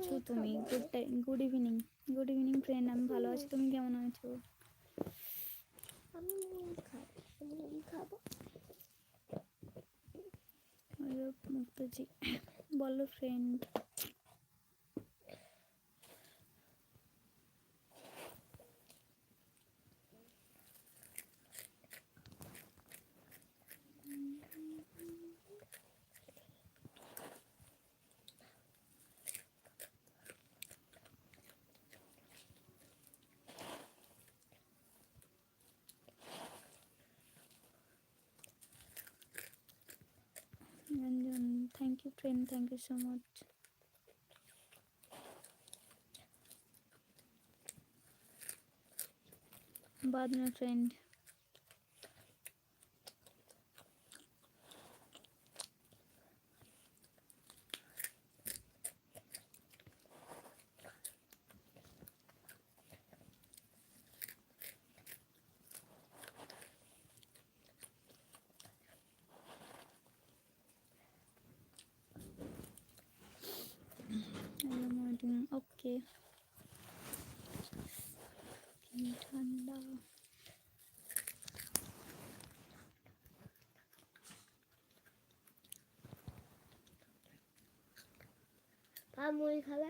আছো তুমি? Good evening friend. আমি ভালো আছি, তুমি কেমন আছো? আমি খাবো। মুক্তজি বলো friend. Ranjan thank you friend, thank you so much. बाद में फ्रेंड। ओके ठंडा মুড়ি খাবে?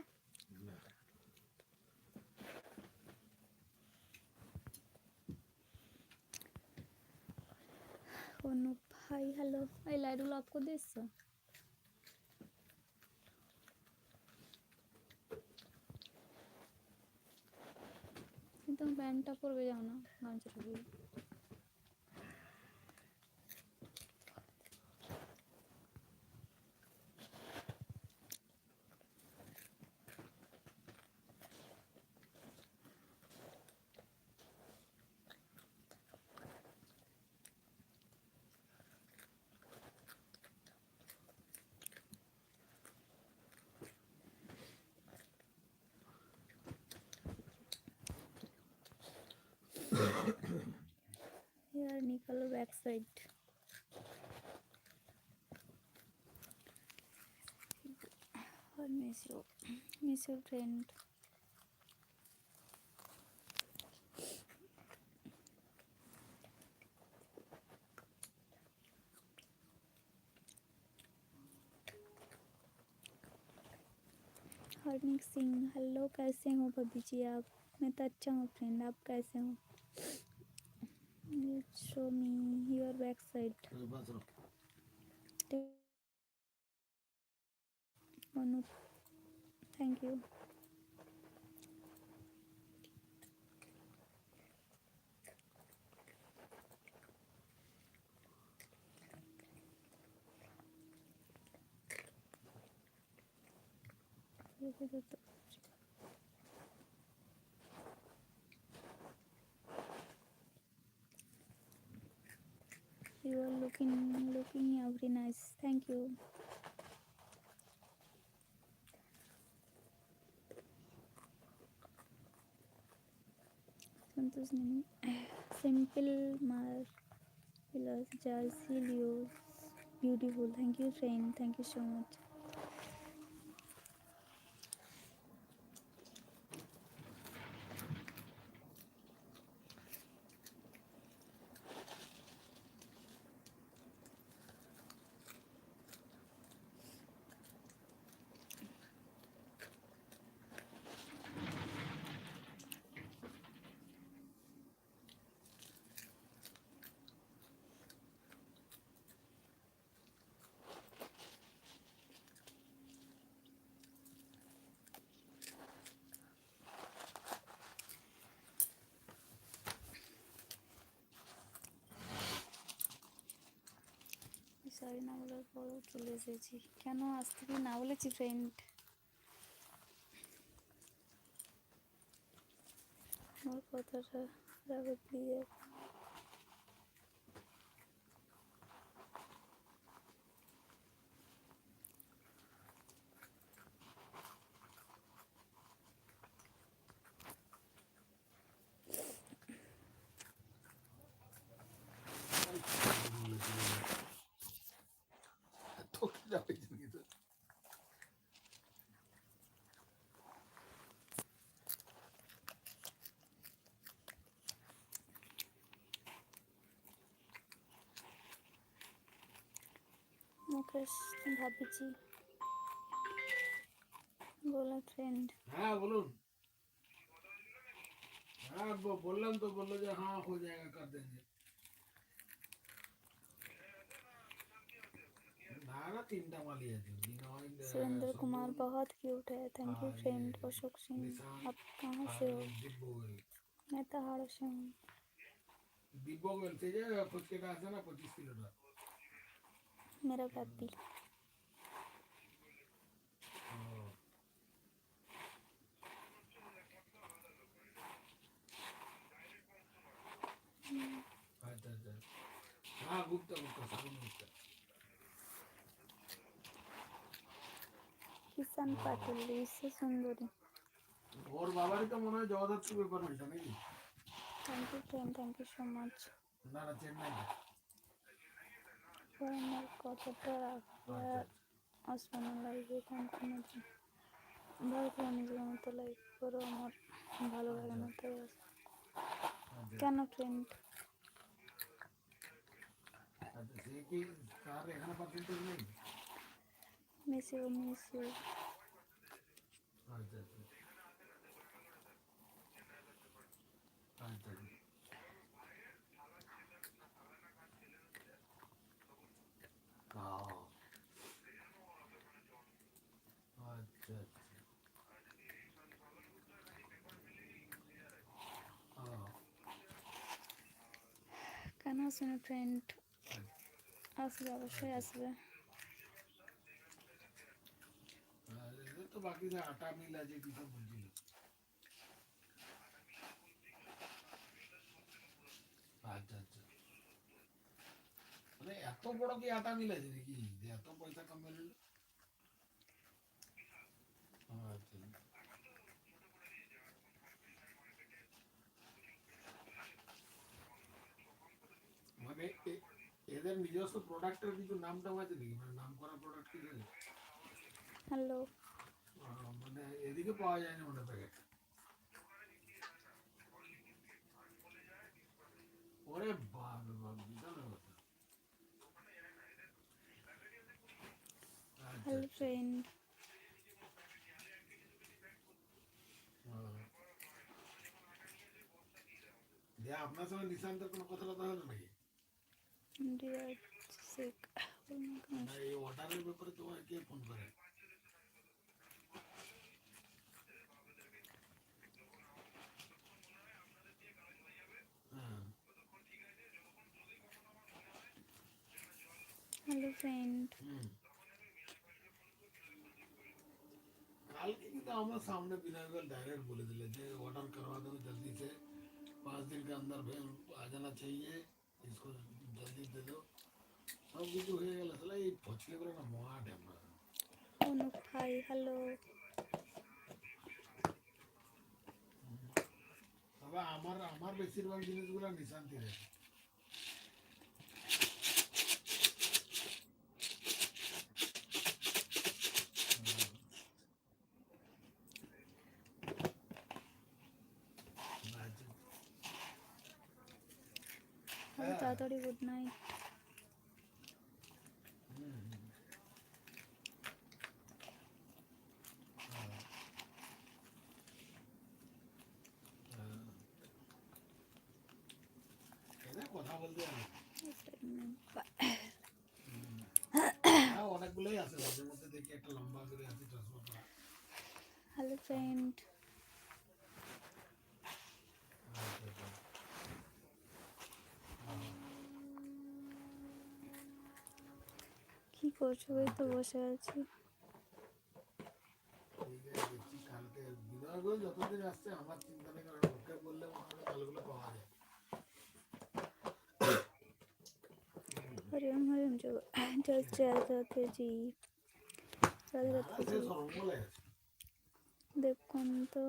অনুপ হাই হ্যালো, এই লাইটগুলো অফ করে দিচ্ছ? কিন্তু প্যান্টটা পরবে যাও না, গামছাটা দিয়ে। यार निकालो बैक साइड। और miss you friend. Harnik Singh hello, कैसे हो भाभी जी आप? मैं तो अच्छा हूँ फ्रेंड, आप कैसे हो? Show me your back side. Anup thank you. You are looking very nice. Thank you. संतोष नहीं। Simple marvelous Jersey Leos beautiful. Thank you friend. Thank you so much. Sorry না বলার পরও চলে এসেছি কেন? আজ থেকে না বলেছি ফ্রেন্ড। আমার কথাটা রাখো প্লিজ। यस भाभी जी बोला फ्रेंड हाँ बोलून हाँ बोललाम तो बोलो जो हाँ हो जाएगा कर देंगे ना तीनटा माली है जो सुरेंद्र कुमार बहुत क्यूट है thank you friend Ashok Singh निशान आप कहाँ से हो दिब्बोगल मैं पहाड़ से हूँ दिब्बोगल से जो फुचके का है ना 25 किलोमीटर मेरा भाभी अच्छा अच्छा हाँ गुप्ता गुप्ता सामने गुप्ता किसान पाटिल इससे सुंदरी और बाबारी तो मने হয় জগদ্ধাত্রী পেপার মিলটা নাকি thank you friend thank you so much না না চেন্নাই আমার কতটা রাখা আচ্ছা আসমানো লাইভে কাম কোনো ভালো করে নিজের মতো লাইভ করো আমার ভালো লাগে না তাই আছে আচ্ছা কেন ফ্রেন্ড আচ্ছা সে কি তার এখানে পার্সেন্টেজ নেই মিস ইউ আচ্ছা আচ্ছা আচ্ছা আচ্ছা কেন আসবে না ফ্রেন্ড আসবে অবশ্যই আসবে তো বাকি যে আটা মিল আছে কি সব বুঝিল আচ্ছা আচ্ছা মানে এত বড় কি আটা মিল আছে নাকি যে এত পয়সা কামাইল আচ্ছা মানে এদের নিজস্ব প্রোডাক্টের কিছু নাম টাম আছে নাকি মানে নাম করা প্রোডাক্ট কি আছে হ্যালো মানে এদিকে পাওয়া যায় না মানে প্যাকেট ওরে বাপ রে বাপ বিশাল ব্যাপার হ্যালো ফ্রেন্ড দিয়ে আপনার সঙ্গে নিশান্তের কোনো কথা কথা হলো নাকি ডিয়ার সিক না এই অর্ডারের ব্যাপারে তোমার কে ফোন করে হ্যালো ফ্রেন্ড কালকে কিন্তু আমার सामने बिना गल डायरेक्ट बोले दिले जे ऑर्डर करवा दो जल्दी से 5 दिन के अंदर आ जाना चाहिए इसको जल्दी दे दो सब कुछ हो गया साला ये फचके করে না মহা ড্যামরা অনুপ ভাই হ্যালো তবে আমার বেশিরভাগ জিনিসগুলো নিশান্তি রে তাড়াতাড়ি গুড নাইট কথা বলতে অনেকগুলোই আছে তাদের মধ্যে দেখি একটা লম্বা করে আছে চশমা পরা হ্যালো ফ্রেন্ড কি করছো ওই তো বসে আছি দেখছি কালকে বিনয়গুলো যতদিন আসছে আমার চিন্তা নেই কারণ ওকে বললে ওখানে কালগুলো পাওয়া যায় हरिओम हरिओम जो जय राधे जी राधे राधे जी দেখুন তো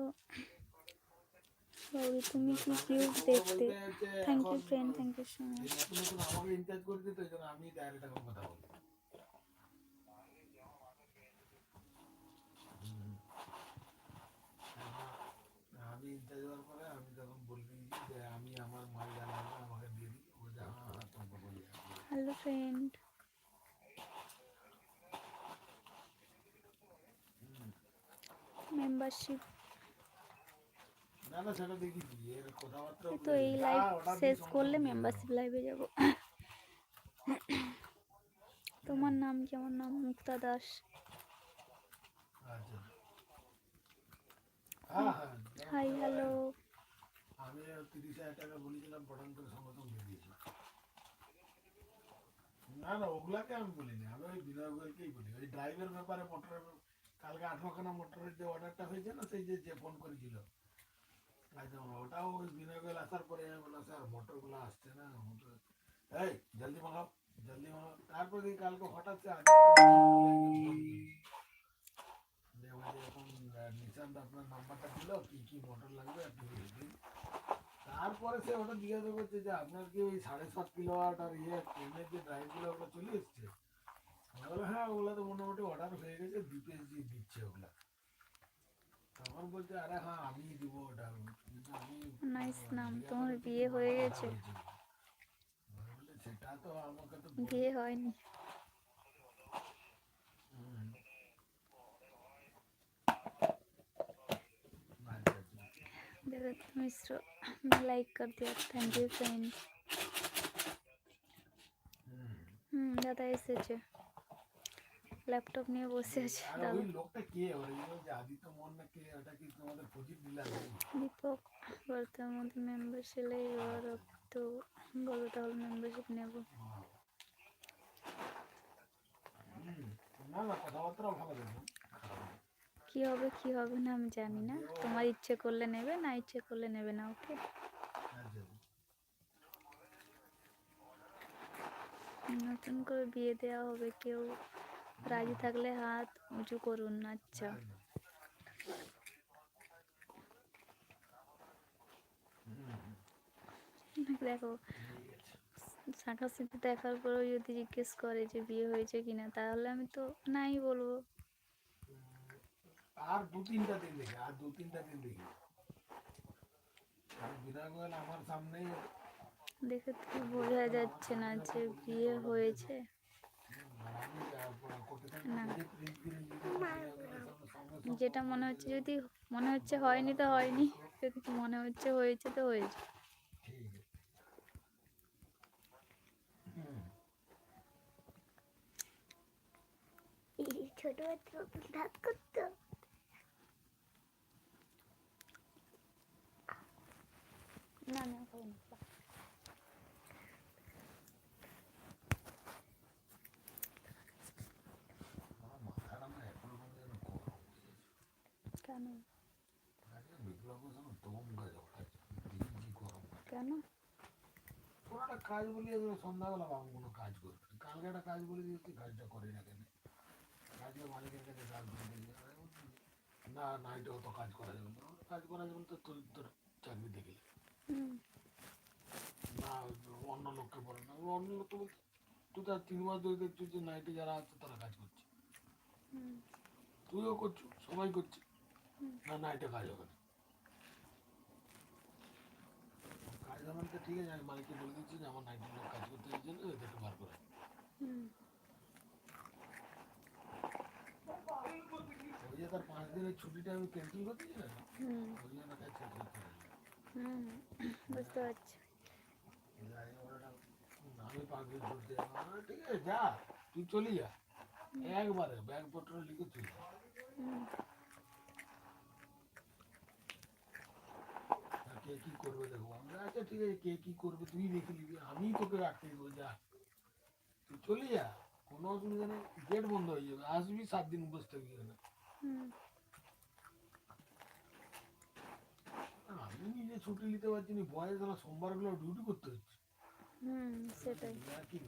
সরি তুমি কি কিউট দেখতে thank you friend thank you so much নতুন নতুন আমাকে ইনচার্জ করে দিত এই জন্য আমি ডাইরেক্ট এখন কথা বলি আমি ইনচার্জ হওয়ার পরে আমি যখন বলবি যে আমি আমার মাল জানা আমাকে দিয়ে দিই ও যা হ্যাঁ তোমাকে বলি হ্যালো ফ্রেন্ড মেম্বারশিপ। না না সেটা দেখি এর কথাবার্তা তো এই লাইভ শেষ করলে মেম্বারশিপ লাইভে যাব। তোমার নাম কি? আমার নাম মুক্তা দাস। আচ্ছা হ্যাঁ হ্যাঁ হাই হ্যালো। আমি 30,000 টাকা বলেছিলাম পঠান করে সঙ্গে সঙ্গে দিয়ে দিয়েছি। না না ওগুলাকে আমি বলিনি, আমি ওই বিনয় গোয়েলকেই বলি ওই ড্রাইভের ব্যাপারে মোটরের কালকে 18খানা মোটরের যে অর্ডারটা হয়েছে না সেই যে ফোন করেছিল আচ্ছা ওটাও ওই বিনয় গোয়েল আসার পরে আমি বললাম স্যার মোটরগুলো আসছে না মোটর এই জলদি মাগাও জলদি মাগাও তারপরে কালকে হঠাৎ সে এখন নিশান্ত আপনার নাম্বারটা দিল কি কি মোটর লাগবে আপনি দিয়ে দিন। তারপরে সে ওটা জিজ্ঞাসা করছে যে আপনার কি ওই 7.5 কিলোওয়াট আর ট্রেনের যে ড্রাইভগুলো ওগুলো চলে এসছে। আমি বললাম হ্যাঁ ওগুলো তো মোটামুটি অর্ডার হয়ে গেছে বিপিএসজি দিচ্ছে ওগুলা। তখন বলছে আরে হ্যাঁ আমি দিব ওটা কিন্তু আমি নাইস নাম। তোমার বিয়ে হয়ে গেছে? সেটা তো আমাকে তো বিয়ে হয়নি। देखो मिश्र मैं लाइक कर दिया। Thank you friend. দাদা এসেছে, ল্যাপটপ নিয়ে বসে আছে দাদা। ওই লোকটা কে ওই যে আদিত্য মোহন না কে ওটা কি তোমাদের প্রদীপ ডিলার? দীপক বলতে আমাদের মেম্বারশিপ এবার তো বলো তাহলে মেম্বারশিপ নেব। না না কথাবার্তা ভালো দেখো কি হবে কি হবে না আমি জানি না, তোমার ইচ্ছে করলে নেবে না ইচ্ছে করলে নেবে না। ওকে নতুন করে বিয়ে দেওয়া হবে, কেউ রাজি থাকলে হাত উঁচু করুন। আচ্ছা দেখো শাখা স্মৃতি দেখার পরেও যদি জিজ্ঞেস করে যে বিয়ে হয়েছে কিনা তাহলে আমি তো নাই বলবো। আর 2-3টা দিন দেখি আর 2-3টা দিন দেখি বিনয় গোয়েল আমার সামনে দেখে তো বোঝা যাচ্ছে না যে বিয়ে হয়েছে। না যেটা মনে হচ্ছে, যদি মনে হচ্ছে হয়নি তো হয়নি, যদি মনে হচ্ছে হয়েছে তো হয়েছে। ছোট বাচ্চা দাঁত করতো। না না খাবো না। কেন কেন পুরোটা কাজ বলিয়ে দেবে সন্ধ্যাবেলা বাবু কোনো কাজ করবে কালকে একটা কাজ বলে দিয়েছি কাজটা করে না কেন কাজের মালিকের কাছে কাজ বলে দিয়ে না নাইটে অত কাজ করা যাবে না কাজ করা যাবে তো তোর তোর চাকরি দেখে না অন্য লোককে বলে না অন্য লোককে বলতে তুই তার 3 মাস ধরে দেখছিস যে নাইটে যারা আছে তারা কাজ করছে তুইও করছো সবাই করছে না নাইটে কাজ হবে না কাজ আমার তো ঠিক আছে আমি মালিককে বলে দিচ্ছি যে আমার নাইটের লোক কাজ করতে চাইছে না এদেরকে বার করে ওই যে তার 5 দিনের ছুটিটা আমি ক্যান্সেল করতেছি না ওই জন্য কাজ করতে বুঝতে পারছি। আমি 5 দিন ছুটি ঠিক আছে যা তুই চলে যা একবারে ব্যাগপত্র লিখে চলে যা কে কি করবে দেখো আমরা আচ্ছা ঠিক আছে কে কি করবে তুই দেখে নিবি আমি তোকে রাখতে দেবো যা তুই চলে যা কোনো অসুবিধা নেই গেট বন্ধ হয়ে যাবে আসবি 7 দিন বসে থাকবি না আমি নিজে ছুটি নিতে পারছি না বয়স হলো সোমবারগুলো ডিউটি করতে হচ্ছে সেটাই। কি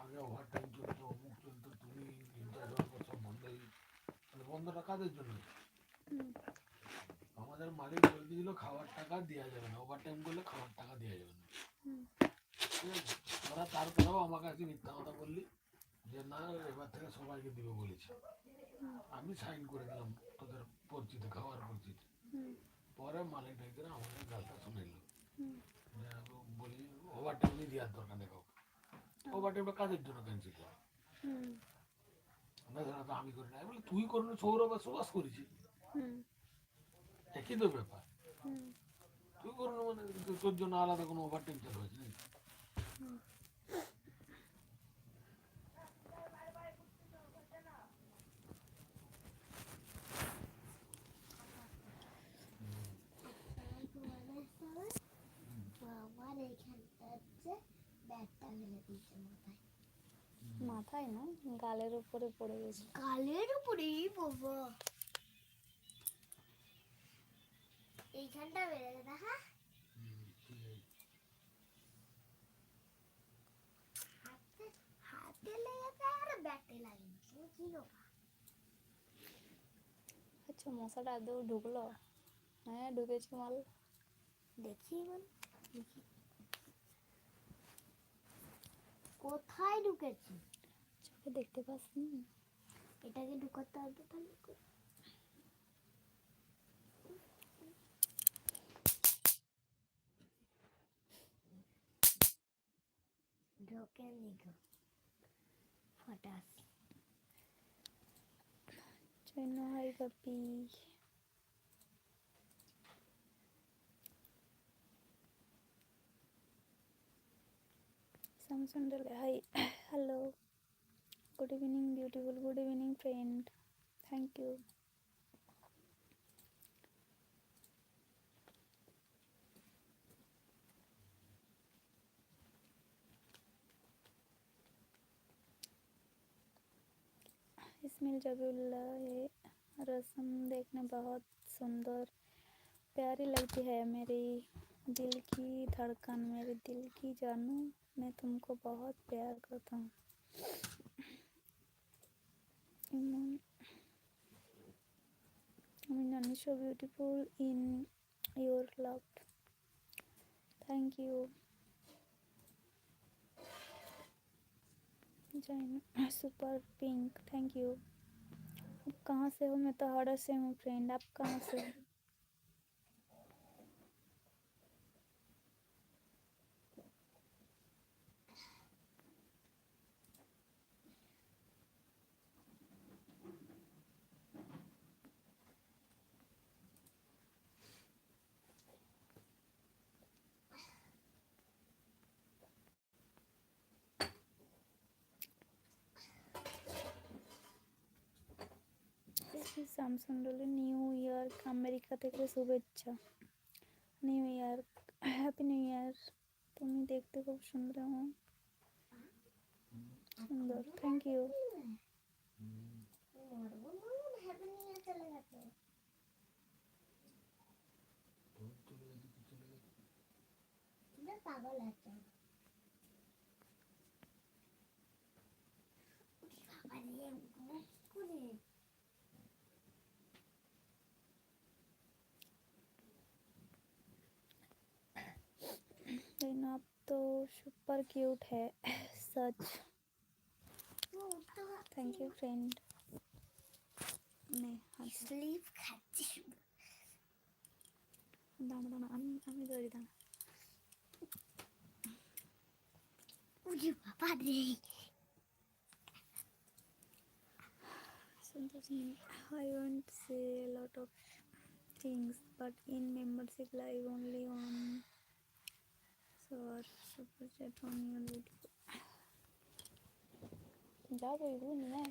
আগে ওভার টাইম চলতো অমুক চলতো তুমি ইনচার্জ হওয়ার পর সব বন্ধ হয়ে বন্ধটা কাদের জন্য আমাদের মালিক বলে দিয়েছিল খাওয়ার টাকা দেওয়া যাবে না ওভার টাইম করলে খাওয়ার টাকা দেওয়া যাবে না ঠিক আছে ওরা তারপরেও আমার কাছে মিথ্যা কথা বললি যে না এবার থেকে সবাইকে দিবে বলেছে আমি সাইন করে দিলাম তোদের পরিচিতি খাওয়ার পরিচিতি পরে মালিক ডাক্তার আমাদের গালটা শুনে এলো বলি ওভার টাইমই দেওয়ার দরকার নেই কাউকে ওভার টাইমটা কাজের জন্য ক্যান্সেল করে বেচারা তো আমি করি না, আমি বলি তুই করুন, সৌরভ আর সুভাষ করেছি, হুম একই তো ব্যাপার। হুম তুই করুন মানে তোর জন্য আলাদা কোনো ওভার টাইম চালু হয়েছে নাকি? হুম। আমার এইখানটা হচ্ছে ব্যাটটা ফেলে দিয়েছে মাথায়। মাথায় না, গালের উপরে পড়ে গেছে। গালের উপরেই বাবা, এইখানটা বেড়ে দেখা হাতে হাতে লেগেছে আর ব্যাটে লাগেনি, তুমি কি নেবা? আচ্ছা, মশাটা আদৌ ঢুকলো? হ্যাঁ ঢুকেছে মাল। দেখি এবার, দেখি কোথায় ঢুকেছি। চোখে দেখতে পাসনি? এটাকে ঢুকাতে হবে তাহলে ঢোকে নিগো ফটাস। জন্য হাই পাপি। Samsung hi. Hello. Good evening, beautiful. Good evening, friend. Thank you. इसमें जबीउल्लाह है। रस्म देखने बहुत सुंदर प्यारी लगती है। मेरी दिल की धड़कन, मेरे दिल की जानू, मैं तुमको बहुत प्यार करता हूँ। I mean, so beautiful in your love. Thank you. Super pink, thank you. आप कहाँ से हो? मैं तो हावड़ा से हूँ फ्रेंड, आप कहाँ से हो? স্যামসান্ডলে নিউ ইয়ার আমেরিকা থেকে শুভেচ্ছা। New year, happy new year. তুমি দেখতে খুব সুন্দর হও। সুন্দর, থ্যাংক ইউ। চলে গেছে পাগল আছে বাবা রে, মুখ করে लेकिन आप तो सुपर क्यूट है सच। Thank you friend. নে হাত স্লিপ খাচ্ছি। দাঁড়া দাঁড়া, আমি ধরি, দাঁড়া। ওরে বাবা রে, I want to say a lot of things, but in membership live only on super chat on your video. যা বলবো নিয়ে